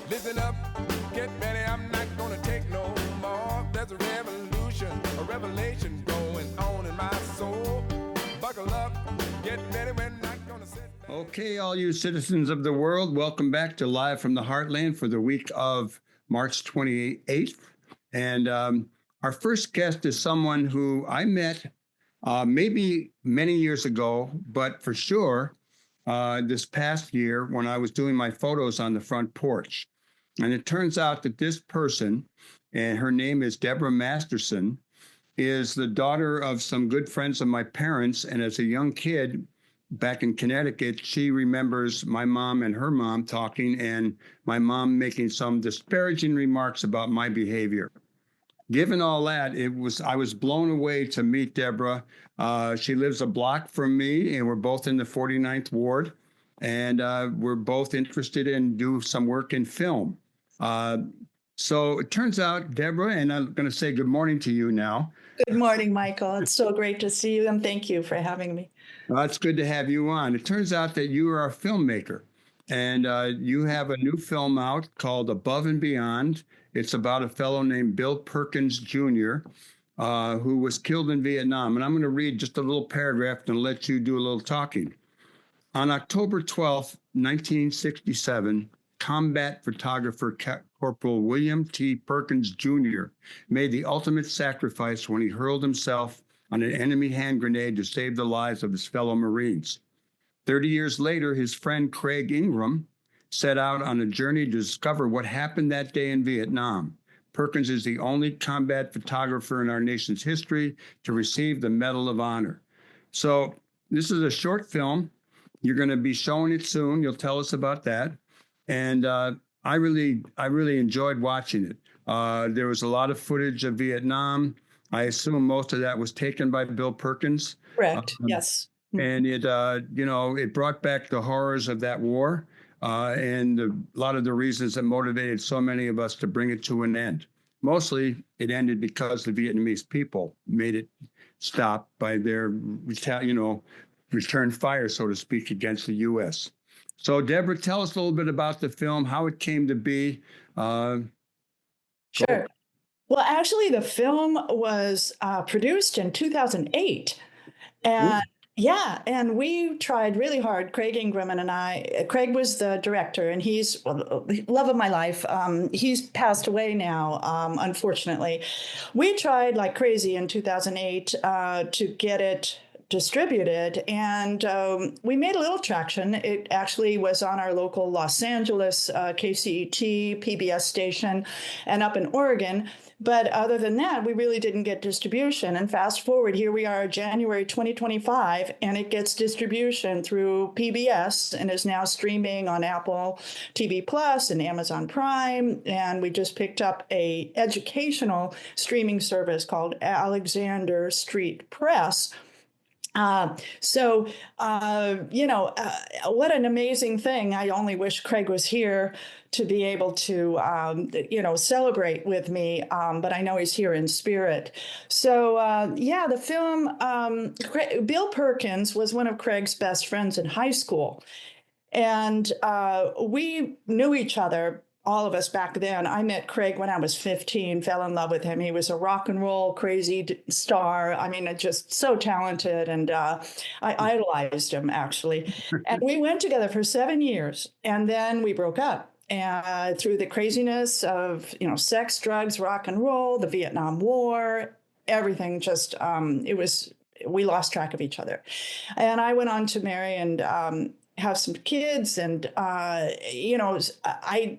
Listen up, get ready, I'm not gonna take no more. There's a revolution, a revelation going on in my soul. Buckle up, get ready, we're not gonna sit back. Okay, all you citizens of the world, welcome back to Live from the Heartland for the week of March 28th. And our first guest is someone who I met maybe many years ago, but for sure this past year when I was doing my photos on the front porch. And it turns out that this person, and her name is Debora Masterson, is the daughter of some good friends of my parents. And as a young kid back in Connecticut, she remembers my mom and her mom talking and my mom making some disparaging remarks about my behavior. Given all that, I was blown away to meet Debora. She lives a block from me, and we're both in the 49th Ward, and we're both interested in do some work in film. So it turns out, Debora, and I'm going to say good morning to you now. Good morning, Michael. It's so great to see you, and thank you for having me. Well, it's good to have you on. It turns out that you are a filmmaker, and you have a new film out called Above and Beyond. It's about a fellow named Bill Perkins, Jr., who was killed in Vietnam. And I'm going to read just a little paragraph and let you do a little talking. On October 12th, 1967, combat photographer Corporal William T. Perkins, Jr. made the ultimate sacrifice when he hurled himself on an enemy hand grenade to save the lives of his fellow Marines. 30 years later, his friend Craig Ingram set out on a journey to discover what happened that day in Vietnam. Perkins is the only combat photographer in our nation's history to receive the Medal of Honor. So this is a short film. You're going to be showing it soon. You'll tell us about that. And I really enjoyed watching it. There was a lot of footage of Vietnam. I assume most of that was taken by Bill Perkins. Correct. Yes. And it, it brought back the horrors of that war and a lot of the reasons that motivated so many of us to bring it to an end. Mostly, it ended because the Vietnamese people made it stop by their, return fire, so to speak, against the U.S. So, Debora, tell us a little bit about the film, how it came to be. Sure. Well, actually, the film was produced in 2008. And and we tried really hard, Craig Ingram and I. Craig was the director, and he's love of my life. He's passed away now, unfortunately. We tried like crazy in 2008 to get it distributed, and we made a little traction. It actually was on our local Los Angeles KCET PBS station and up in Oregon. But other than that, we really didn't get distribution. And fast forward, here we are, January 2025, and it gets distribution through PBS and is now streaming on Apple TV Plus and Amazon Prime. And we just picked up a educational streaming service called Alexander Street Press. What an amazing thing. I only wish Craig was here to be able to, celebrate with me. But I know he's here in spirit. So, the film, Bill Perkins was one of Craig's best friends in high school. And we knew each other, all of us back then. I met Craig when I was 15, fell in love with him. He was a rock and roll crazy star. I mean, just so talented. And I idolized him, actually. And we went together for 7 years. And then we broke up. And through the craziness of, sex, drugs, rock and roll, the Vietnam War, everything just, we lost track of each other. And I went on to marry and have some kids. And, I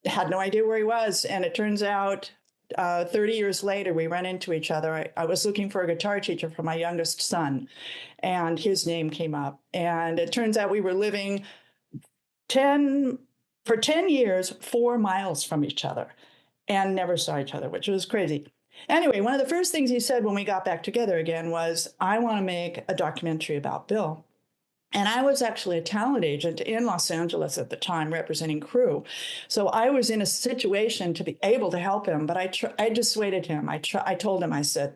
had no idea where he was. And it turns out 30 years later, we ran into each other. I was looking for a guitar teacher for my youngest son, and his name came up. And it turns out we were living for 10 years, 4 miles from each other, and never saw each other, which was crazy. Anyway, one of the first things he said when we got back together again was, I want to make a documentary about Bill. And I was actually a talent agent in Los Angeles at the time, representing crew. So I was in a situation to be able to help him, but I dissuaded him. I told him, I said,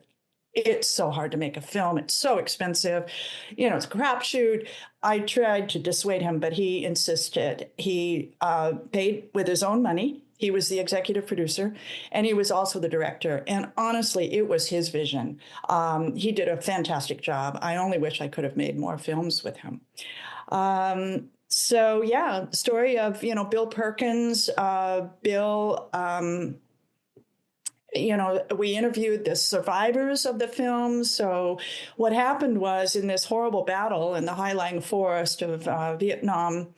it's so hard to make a film. It's so expensive. It's a crapshoot. I tried to dissuade him, but he insisted. He paid with his own money. He was the executive producer, and he was also the director. And honestly, it was his vision. He did a fantastic job. I only wish I could have made more films with him. So yeah, the story of, Bill Perkins, Bill, we interviewed the survivors of the film. So what happened was, in this horrible battle in the high-lying forest of Vietnam,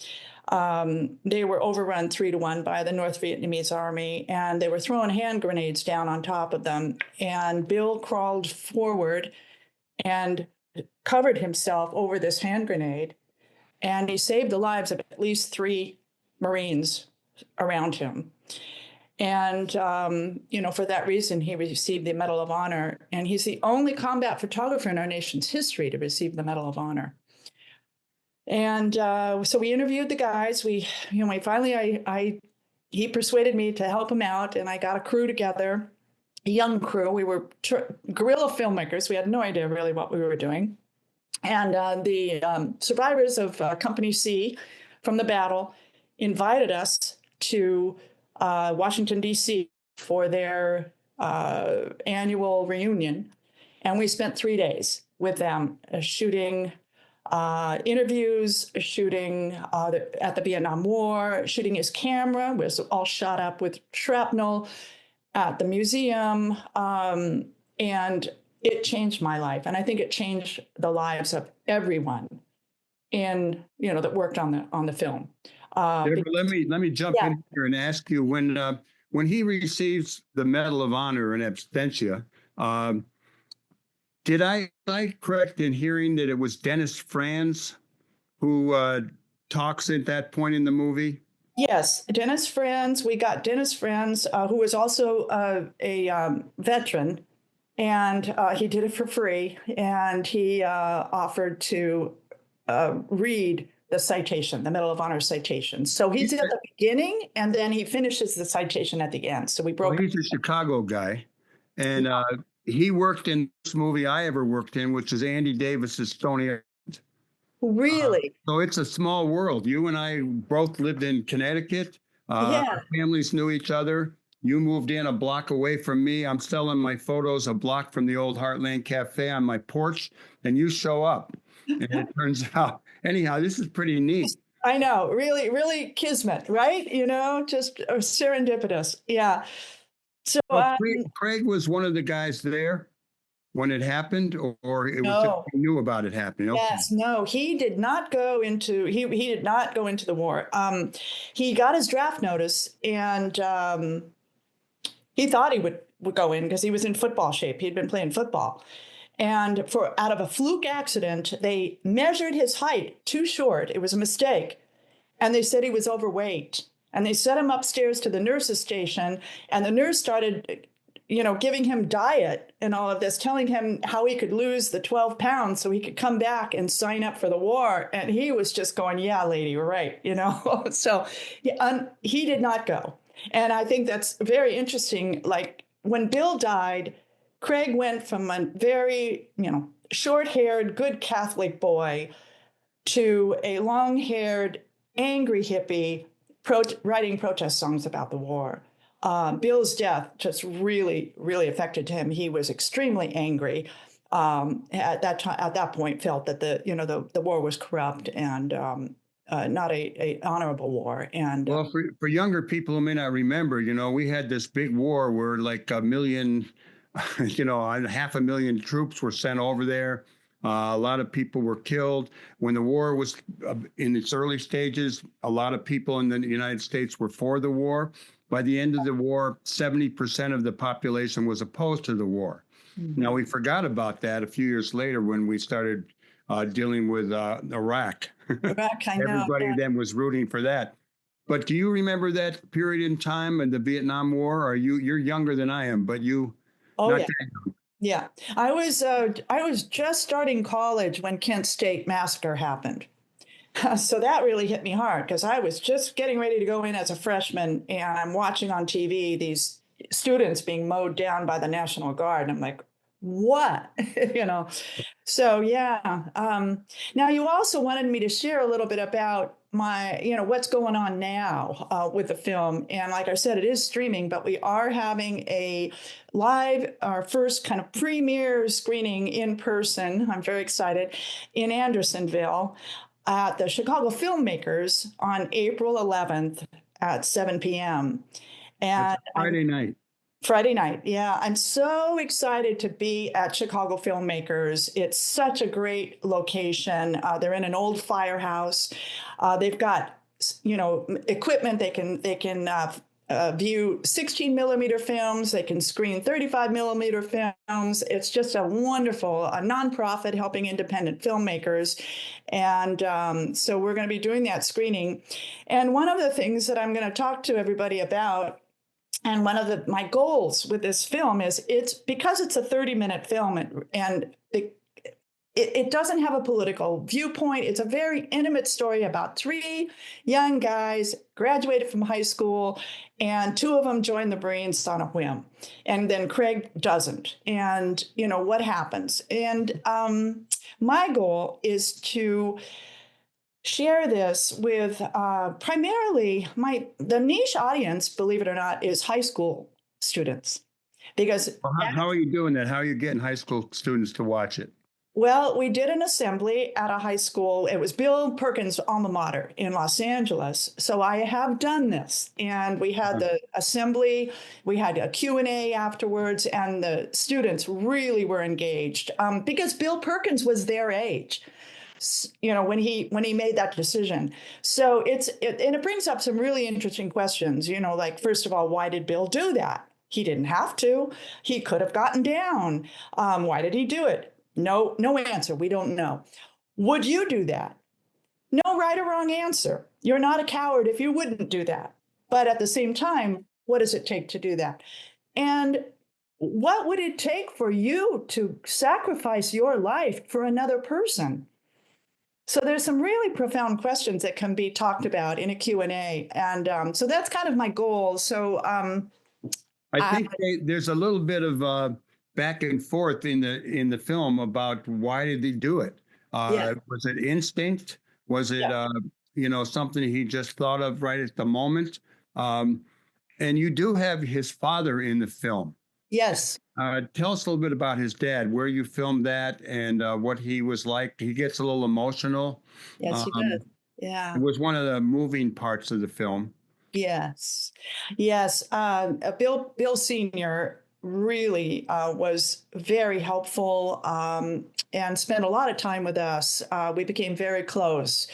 they were overrun 3-1 by the North Vietnamese army, and they were throwing hand grenades down on top of them. And Bill crawled forward and covered himself over this hand grenade, and he saved the lives of at least 3 Marines around him. And, for that reason, he received the Medal of Honor. And he's the only combat photographer in our nation's history to receive the Medal of Honor. And so we interviewed the guys. He persuaded me to help him out, and I got a crew together, a young crew. We were guerrilla filmmakers. We had no idea really what we were doing. And the survivors of Company C from the battle invited us to Washington, D.C. for their annual reunion. And we spent 3 days with them shooting interviews, shooting at the Vietnam War, shooting his camera, was all shot up with shrapnel at the museum. And it changed my life. And I think it changed the lives of everyone that worked on the film. Debora, let me jump in here and ask you, when he receives the Medal of Honor in absentia, did I correct in hearing that it was Dennis Franz who talks at that point in the movie? Yes, Dennis Franz. We got Dennis Franz, who was also a veteran, and he did it for free. And he offered to read the citation, the Medal of Honor citation. So he's at the beginning, and then he finishes the citation at the end. So we broke. Well, he's a Chicago guy, and he worked in this movie I ever worked in, which is Andy Davis's Stony Island. Really? So it's a small world. You and I both lived in Connecticut. Our families knew each other. You moved in a block away from me. I'm selling my photos a block from the old Heartland Cafe on my porch, and you show up. And it turns out, anyhow, this is pretty neat. I know, really, really kismet, right? Just serendipitous. Yeah. So Craig was one of the guys there when it happened, or it was just he knew about it happening. Okay. Yes, no, he did not go into he did not go into the war. He got his draft notice, and he thought he would go in because he was in football shape. He'd been playing football. And out of a fluke accident, they measured his height too short. It was a mistake. And they said he was overweight. And they sent him upstairs to the nurse's station. And the nurse started, giving him diet and all of this, telling him how he could lose the 12 pounds so he could come back and sign up for the war. And he was just going, yeah, lady, you're right. So he did not go. And I think that's very interesting. Like when Bill died, Craig went from a very, short-haired, good Catholic boy to a long-haired, angry hippie writing protest songs about the war. Bill's death just really, really affected him. He was extremely angry. At that point, felt that the war was corrupt and not a honorable war. And well, for younger people who may not remember, we had this big war where like a million. 500,000 troops were sent over there. A lot of people were killed. When the war was in its early stages, a lot of people in the United States were for the war. By the end of the war, 70% of the population was opposed to the war. Mm-hmm. Now, we forgot about that a few years later when we started dealing with Iraq. Iraq, I know. Everybody then was rooting for that. But do you remember that period in time in the Vietnam War? Or you're younger than I am, but you... Oh, yeah. Yeah. I was just starting college when Kent State massacre happened. So that really hit me hard because I was just getting ready to go in as a freshman, and I'm watching on TV these students being mowed down by the National Guard. And I'm like, what? you know. So yeah. Now you also wanted me to share a little bit about my, what's going on now with the film. And like I said, it is streaming, but we are having our first kind of premiere screening in person. I'm very excited, in Andersonville at the Chicago Filmmakers on April 11th at 7 p.m. And Friday night. Friday night. Yeah. I'm so excited to be at Chicago Filmmakers. It's such a great location. They're in an old firehouse. They've got, equipment. They can view 16 millimeter films. They can screen 35 millimeter films. It's just a nonprofit helping independent filmmakers. And so we're going to be doing that screening. And one of the things that I'm going to talk to everybody about, and one of my goals with this film is because it's a 30-minute film and it doesn't have a political viewpoint. It's a very intimate story about 3 young guys graduated from high school, and 2 of them joined the Marines on a whim. And then Craig doesn't. And, what happens? And my goal is to share this with primarily the niche audience, believe it or not, is high school students. Because how are you doing that? How are you getting high school students to watch it? Well, we did an assembly at a high school. It was Bill Perkins' alma mater in Los Angeles. So I have done this. And we had the assembly. We had a Q&A afterwards. And the students really were engaged because Bill Perkins was their age, when he made that decision. So it brings up some really interesting questions, like, first of all, why did Bill do that? He didn't have to. He could have gotten down. Why did he do it? No answer. We don't know. Would you do that? No right or wrong answer. You're not a coward if you wouldn't do that. But at the same time, what does it take to do that? And what would it take for you to sacrifice your life for another person? So there's some really profound questions that can be talked about in a Q&A. And so that's kind of my goal. So I think there's a little bit of back and forth in the film about why did he do it? Was it instinct? Was it something he just thought of right at the moment? And you do have his father in the film. Yes. Tell us a little bit about his dad, where you filmed that, and what he was like. He gets a little emotional. Yes, he does. Yeah. It was one of the moving parts of the film. Yes. Bill Sr. really was very helpful and spent a lot of time with us. We became very close.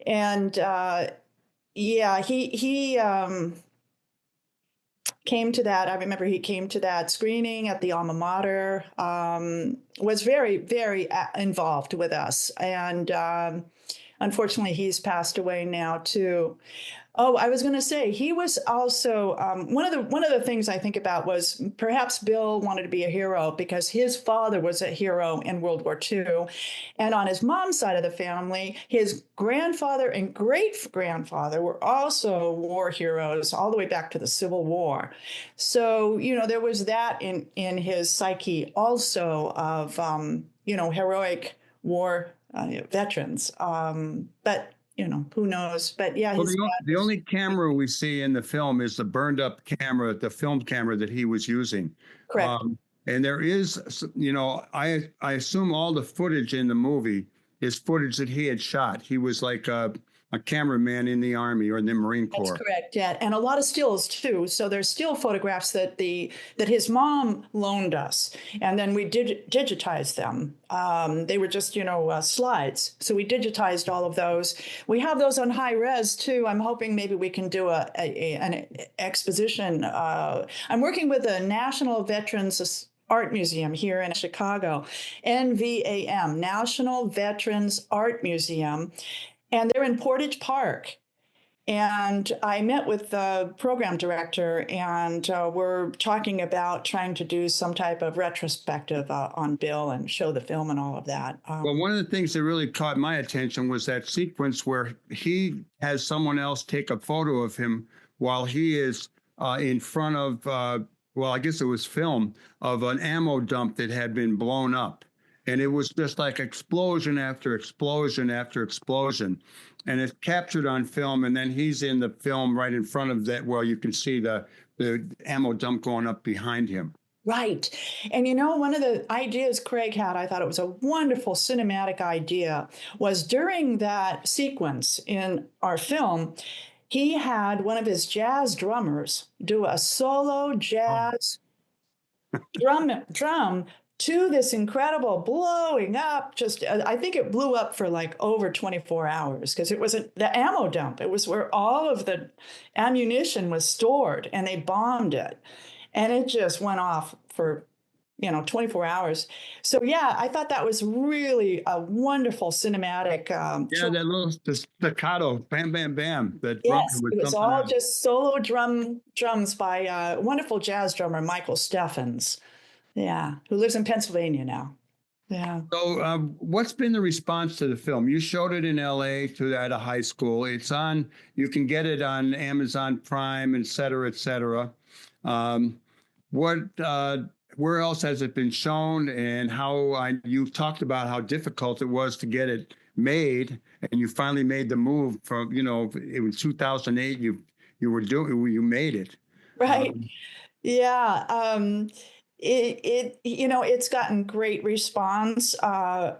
And he came to that. I remember he came to that screening at the alma mater, was very, very involved with us. And unfortunately, he's passed away now, too. Oh, I was going to say, he was also one of the things I think about was perhaps Bill wanted to be a hero because his father was a hero in World War II. And on his mom's side of the family, his grandfather and great-grandfather were also war heroes all the way back to the Civil War. So, there was that in his psyche also of, heroic war veterans. But who knows? But yeah. Well, the only camera we see in the film is the burned up camera, the film camera that he was using. Correct. And there is, I assume all the footage in the movie is footage that he had shot. He was like a cameraman in the Army or in the Marine Corps. That's correct, yeah. And a lot of stills, too. So there's still photographs that his mom loaned us. And then we digitized them. They were just, slides. So we digitized all of those. We have those on high res, too. I'm hoping maybe we can do an exposition. I'm working with the National Veterans Art Museum here in Chicago, NVAM, National Veterans Art Museum. And they're in Portage Park. And I met with the program director, and we're talking about trying to do some type of retrospective on Bill and show the film and all of that. Well, one of the things that really caught my attention was that sequence where he has someone else take a photo of him while he is in front of well, I guess it was film of an ammo dump that had been blown up. And it was just like explosion after explosion after explosion. And it's captured on film. And then he's in the film right in front of that. Well, you can see the ammo dump going up behind him. Right. And one of the ideas Craig had, I thought it was a wonderful cinematic idea, was during that sequence in our film, he had one of his jazz drummers do a solo jazz drum to this incredible blowing up. Just, I think it blew up for like over 24 hours because it wasn't the ammo dump. It was where all of the ammunition was stored, and they bombed it. And it just went off for, 24 hours. So, yeah, I thought that was really a wonderful cinematic. That little staccato, bam, bam, bam. That yes, it was all just solo drums by a wonderful jazz drummer, Michael Steffens. Yeah, who lives in Pennsylvania now. Yeah. So what's been the response to the film? You showed it in LA at a high school. It's on, you can get it on Amazon Prime, et cetera, et cetera. Where else has it been shown, and you talked about how difficult it was to get it made, and you finally made the move from, it was 2008, you made it. Right. Yeah. It's gotten great response. I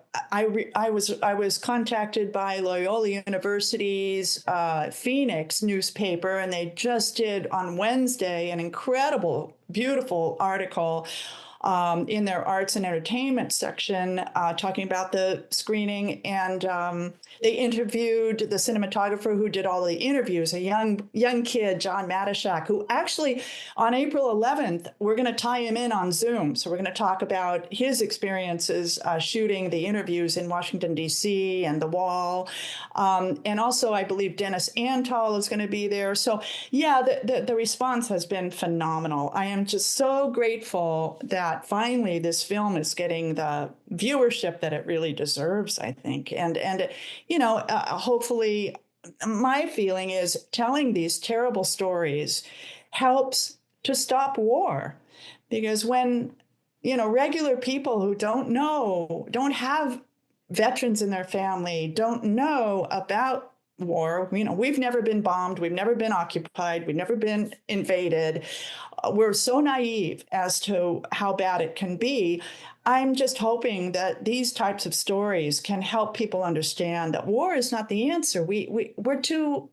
was contacted by Loyola University's Phoenix newspaper, and they just did on Wednesday an incredible, beautiful article in their arts and entertainment section talking about the screening. And they interviewed the cinematographer who did all the interviews, a young kid, John Matashak, who actually on April 11th, we're going to tie him in on Zoom. So we're going to talk about his experiences shooting the interviews in Washington, D.C. and the Wall. And also, I believe Dennis Antal is going to be there. So yeah, the response has been phenomenal. I am just so grateful that finally this film is getting the viewership that it really deserves, I think. And hopefully my feeling is telling these terrible stories helps to stop war. Because when, regular people who don't have veterans in their family, don't know about war, we've never been bombed, we've never been occupied, we've never been invaded. We're so naive as to how bad it can be. I'm just hoping that these types of stories can help people understand that war is not the answer. We're too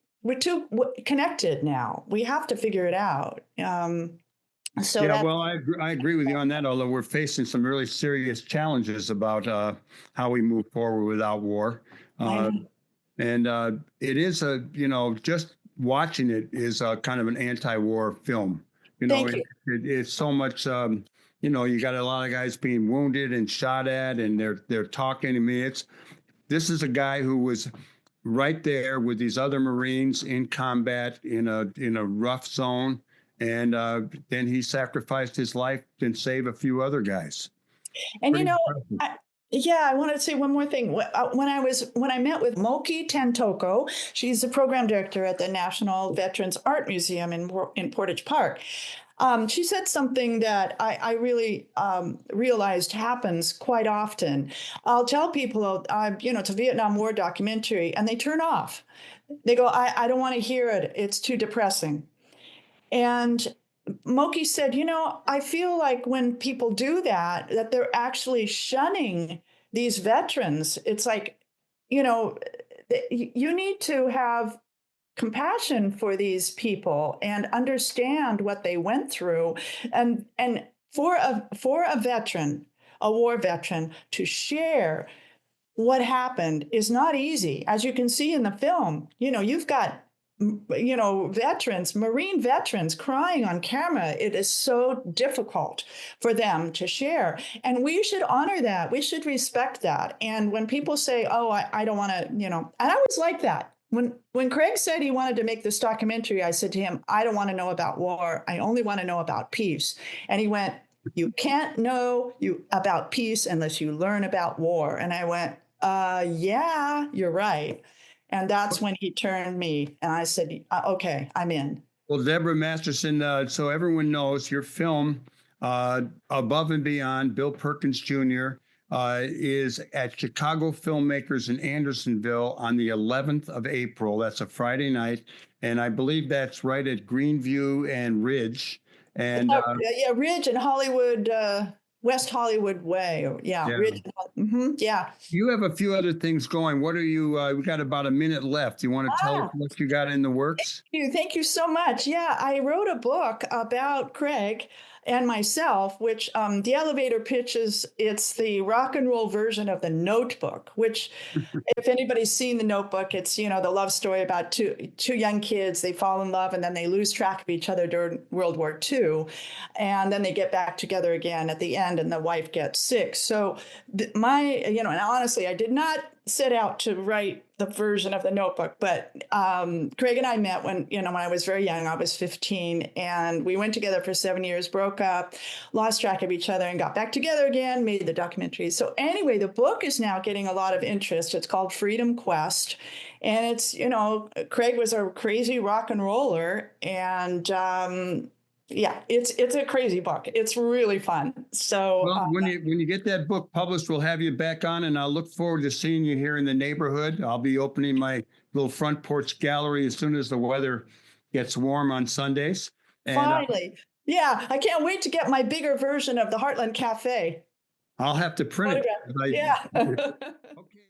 connected now. We have to figure it out. I agree with you on that, although we're facing some really serious challenges about how we move forward without war. And it is just watching it is kind of an anti-war film. Thank you. It's so much, you got a lot of guys being wounded and shot at, and they're talking to me. This is a guy who was right there with these other Marines in combat in a rough zone. And then he sacrificed his life and saved a few other guys. And I wanted to say one more thing. When I met with Moki Tantoko, she's the program director at the National Veterans Art Museum in Portage Park. She said something that I really realized happens quite often. I'll tell people, it's a Vietnam War documentary, and they turn off. They go, I don't want to hear it. It's too depressing. And Moki said, I feel like when people do that they're actually shunning these veterans. It's like, you need to have compassion for these people and understand what they went through. And for a veteran, a war veteran, to share what happened is not easy. As you can see in the film, you've got veterans, Marine veterans crying on camera. It is so difficult for them to share. And we should honor that. We should respect that. And when people say, oh, I don't want to, and I was like that. When Craig said he wanted to make this documentary, I said to him, I don't want to know about war. I only want to know about peace. And he went, you can't know about peace unless you learn about war. And I went, yeah, you're right. And that's when he turned me, and I said, okay, I'm in. Well, Deborah Masterson, so everyone knows your film, Above and Beyond, Bill Perkins Jr., is at Chicago Filmmakers in Andersonville on the 11th of April. That's a Friday night. And I believe that's right at Greenview and Ridge. And Yeah, Ridge and Hollywood, West Hollywood Way. Yeah, yeah. Ridge. Yeah. You have a few other things going. What are you? We got about a minute left. You want to tell us what you got in the works? Thank you so much. Yeah, I wrote a book about Craig and myself, which the elevator pitches. It's the rock and roll version of The Notebook, which if anybody's seen The Notebook, it's, you know, the love story about two young kids. They fall in love and then they lose track of each other during World War II. And then they get back together again at the end and the wife gets sick. So and honestly, I did not set out to write the version of The Notebook, but Craig and I met when I was very young. I was 15, and we went together for 7 years, broke up, lost track of each other, and got back together again, made the documentary. So anyway, the book is now getting a lot of interest. It's called Freedom Quest, and it's, Craig was a crazy rock and roller, and yeah, it's a crazy book. It's really fun. So when you get that book published, we'll have you back on, and I'll look forward to seeing you here in the neighborhood. I'll be opening my little front porch gallery as soon as the weather gets warm on Sundays. And, finally, yeah, I can't wait to get my bigger version of the Heartland Cafe. I'll have to print it. Yeah. Okay.